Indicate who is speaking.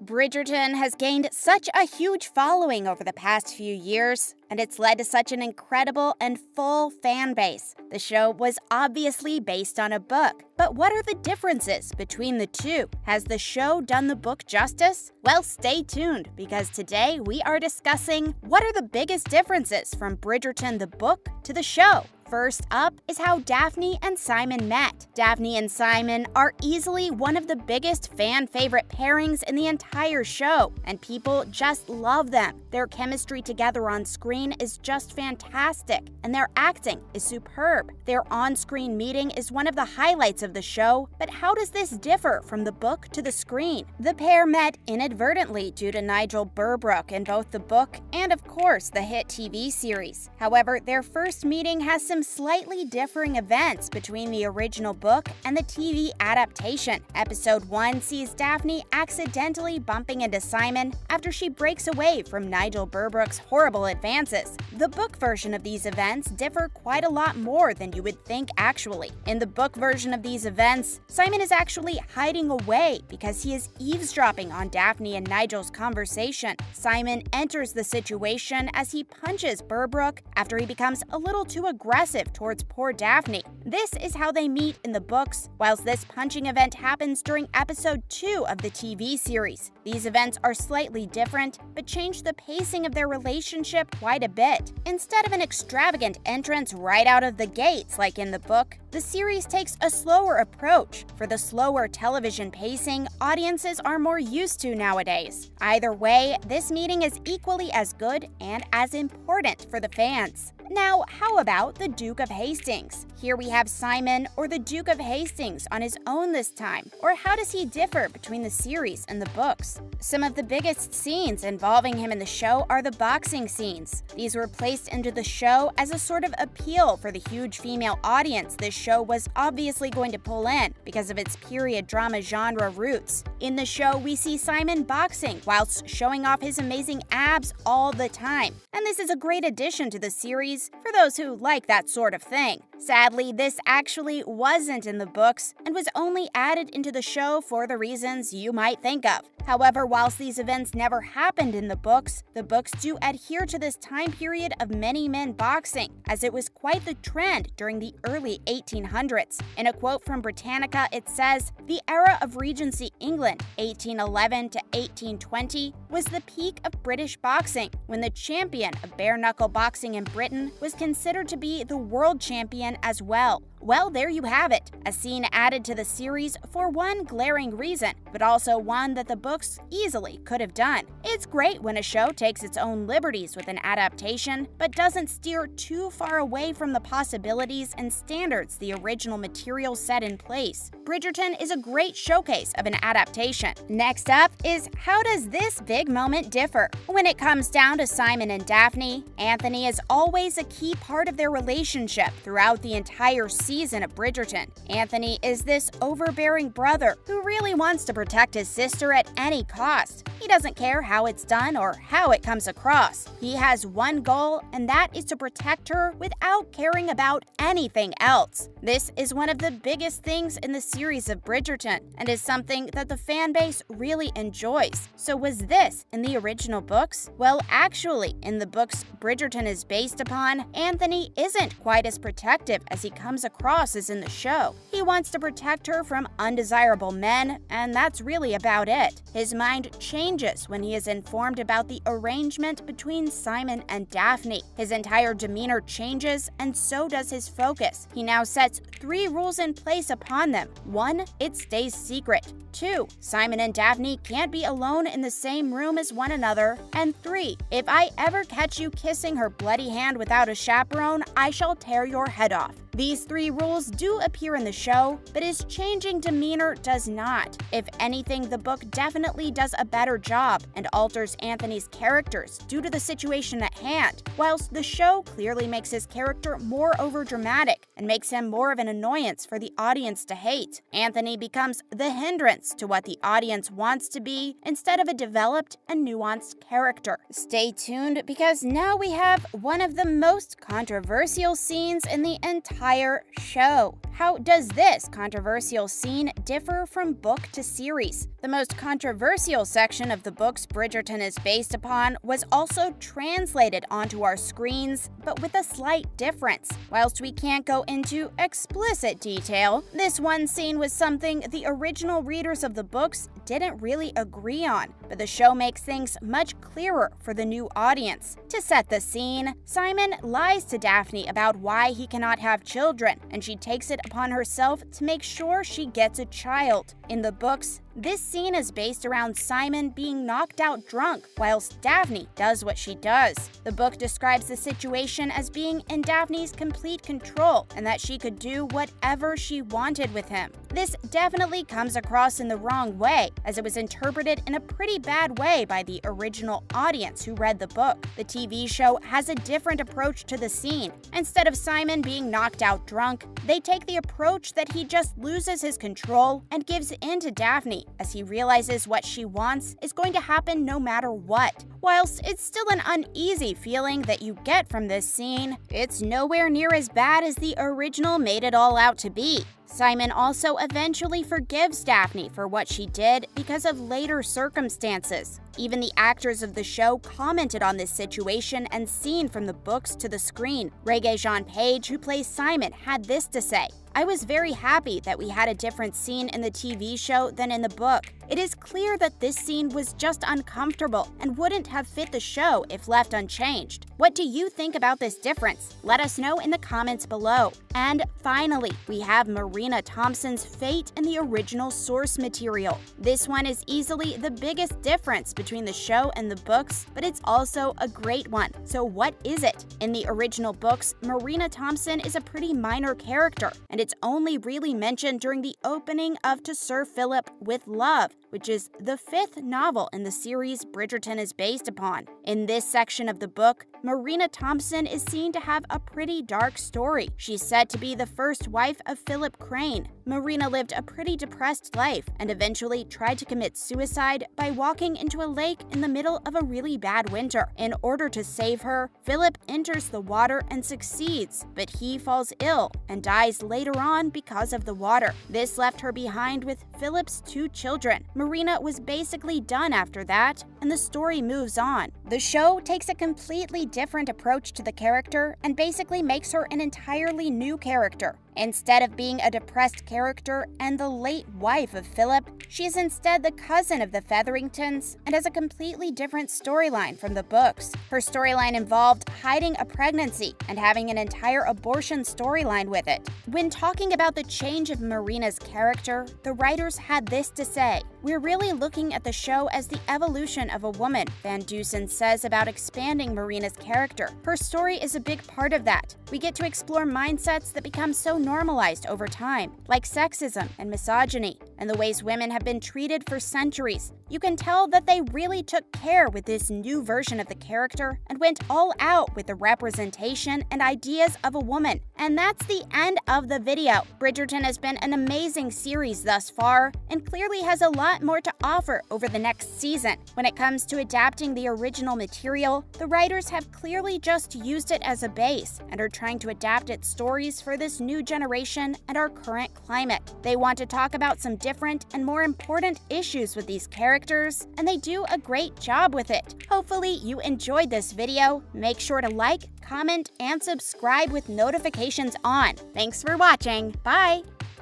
Speaker 1: Bridgerton has gained such a huge following over the past few years, and it's led to such an incredible and full fan base. The show was obviously based on a book, but what are the differences between the two? Has the show done the book justice? Well, stay tuned, because today we are discussing what are the biggest differences from Bridgerton the book to the show. First up is how Daphne and Simon met. Daphne and Simon are easily one of the biggest fan favorite pairings in the entire show, and people just love them. Their chemistry together on screen is just fantastic, and their acting is superb. Their on-screen meeting is one of the highlights of the show, but how does this differ from the book to the screen? The pair met inadvertently due to Nigel Burbrook in both the book and, of course, the hit TV series. However, their first meeting has some slightly differing events between the original book and the TV adaptation. Episode 1 sees Daphne accidentally bumping into Simon after she breaks away from Nigel Burbrook's horrible advances. The book version of these events differ quite a lot more than you would think actually. In the book version of these events, Simon is actually hiding away because he is eavesdropping on Daphne and Nigel's conversation. Simon enters the situation as he punches Burbrook after he becomes a little too aggressive towards poor Daphne. This is how they meet in the books, whilst this punching event happens during episode 2 of the TV series. These events are slightly different, but change the pacing of their relationship quite a bit. Instead of an extravagant entrance right out of the gates like in the book, the series takes a slower approach. For the slower television pacing, audiences are more used to nowadays. Either way, this meeting is equally as good and as important for the fans. Now, how about the Duke of Hastings? Here we have Simon or the Duke of Hastings on his own this time. Or how does he differ between the series and the books? Some of the biggest scenes involving him in the show are the boxing scenes. These were placed into the show as a sort of appeal for the huge female audience this show was obviously going to pull in because of its period drama genre roots. In the show, we see Simon boxing whilst showing off his amazing abs all the time. And this is a great addition to the series for those who like that sort of thing. Sadly, this actually wasn't in the books and was only added into the show for the reasons you might think of. However, whilst these events never happened in the books do adhere to this time period of many men boxing, as it was quite the trend during the early 1800s. In a quote from Britannica, it says, "The era of Regency England, 1811 to 1820, was the peak of British boxing, when the champion of bare-knuckle boxing in Britain was considered to be the world champion as well." Well, there you have it, a scene added to the series for one glaring reason, but also one that the books easily could have done. It's great when a show takes its own liberties with an adaptation, but doesn't steer too far away from the possibilities and standards the original material set in place. Bridgerton is a great showcase of an adaptation. Next up is, how does this big moment differ? When it comes down to Simon and Daphne, Anthony is always a key part of their relationship throughout the entire season of Bridgerton. Anthony is this overbearing brother who really wants to protect his sister at any cost. He doesn't care how it's done or how it comes across. He has one goal, and that is to protect her without caring about anything else. This is one of the biggest things in the series of Bridgerton, and is something that the fan base really enjoys. So was this in the original books? Well, actually, in the books Bridgerton is based upon, Anthony isn't quite as protective as he comes across as in the show. He wants to protect her from undesirable men, and that's really about it. His mind changes when he is informed about the arrangement between Simon and Daphne. His entire demeanor changes, and so does his focus. He now sets 3 rules in place upon them. 1, it stays secret. 2, Simon and Daphne can't be alone in the same room as one another. And 3, if I ever catch you kissing her bloody hand without a chaperone, I shall tear your head off. These 3 rules do appear in the show, but his changing demeanor does not. If anything, the book definitely does a better job and alters Anthony's characters due to the situation at hand, whilst the show clearly makes his character more overdramatic and makes him more of an annoyance for the audience to hate. Anthony becomes the hindrance to what the audience wants to be instead of a developed and nuanced character. Stay tuned, because now we have one of the most controversial scenes in the entire show. How does this controversial scene differ from book to series? The most controversial section of the books Bridgerton is based upon was also translated onto our screens, but with a slight difference. Whilst we can't go into explicit detail, this one scene was something the original readers of the books didn't really agree on, but the show makes things much clearer for the new audience. To set the scene, Simon lies to Daphne about why he cannot have children, and she takes it upon herself to make sure she gets a child. In the books, this scene is based around Simon being knocked out drunk, whilst Daphne does what she does. The book describes the situation as being in Daphne's complete control and that she could do whatever she wanted with him. This definitely comes across in the wrong way, as it was interpreted in a pretty bad way by the original audience who read the book. The TV show has a different approach to the scene. Instead of Simon being knocked out drunk, they take the approach that he just loses his control and gives in to Daphne, as he realizes what she wants is going to happen no matter what. Whilst it's still an uneasy feeling that you get from this scene, it's nowhere near as bad as the original made it all out to be. Simon also eventually forgives Daphne for what she did because of later circumstances. Even the actors of the show commented on this situation and scene from the books to the screen. Regé-Jean Page, who plays Simon, had this to say: "I was very happy that we had a different scene in the TV show than in the book. It is clear that this scene was just uncomfortable and wouldn't have fit the show if left unchanged." What do you think about this difference? Let us know in the comments below. And finally, we have Marina Thompson's fate in the original source material. This one is easily the biggest difference between the show and the books, but it's also a great one. So what is it? In the original books, Marina Thompson is a pretty minor character, and it's only really mentioned during the opening of To Sir Philip with Love, which is the 5th novel in the series Bridgerton is based upon. In this section of the book, Marina Thompson is seen to have a pretty dark story. She's said to be the first wife of Philip Crane. Marina lived a pretty depressed life and eventually tried to commit suicide by walking into a lake in the middle of a really bad winter. In order to save her, Philip enters the water and succeeds, but he falls ill and dies later on because of the water. This left her behind with Philip's 2 children. Marina was basically done after that, and the story moves on. The show takes a completely different approach to the character and basically makes her an entirely new character. Instead of being a depressed character and the late wife of Philip, she is instead the cousin of the Featheringtons and has a completely different storyline from the books. Her storyline involved hiding a pregnancy and having an entire abortion storyline with it. When talking about the change of Marina's character, the writers had this to say: "We're really looking at the show as the evolution of a woman," Van Dusen says about expanding Marina's character. "Her story is a big part of that. We get to explore mindsets that become so normalized over time, like sexism and misogyny, and the ways women have been treated for centuries. You can tell that they really took care with this new version of the character and went all out with the representation and ideas of a woman." And that's the end of the video. Bridgerton has been an amazing series thus far and clearly has a lot more to offer over the next season. When it comes to adapting the original material, the writers have clearly just used it as a base and are trying to adapt its stories for this new generation and our current climate. They want to talk about some different and more important issues with these characters, and they do a great job with it. Hopefully you enjoyed this video. Make sure to like, comment, and subscribe with notifications on. Thanks for watching. Bye!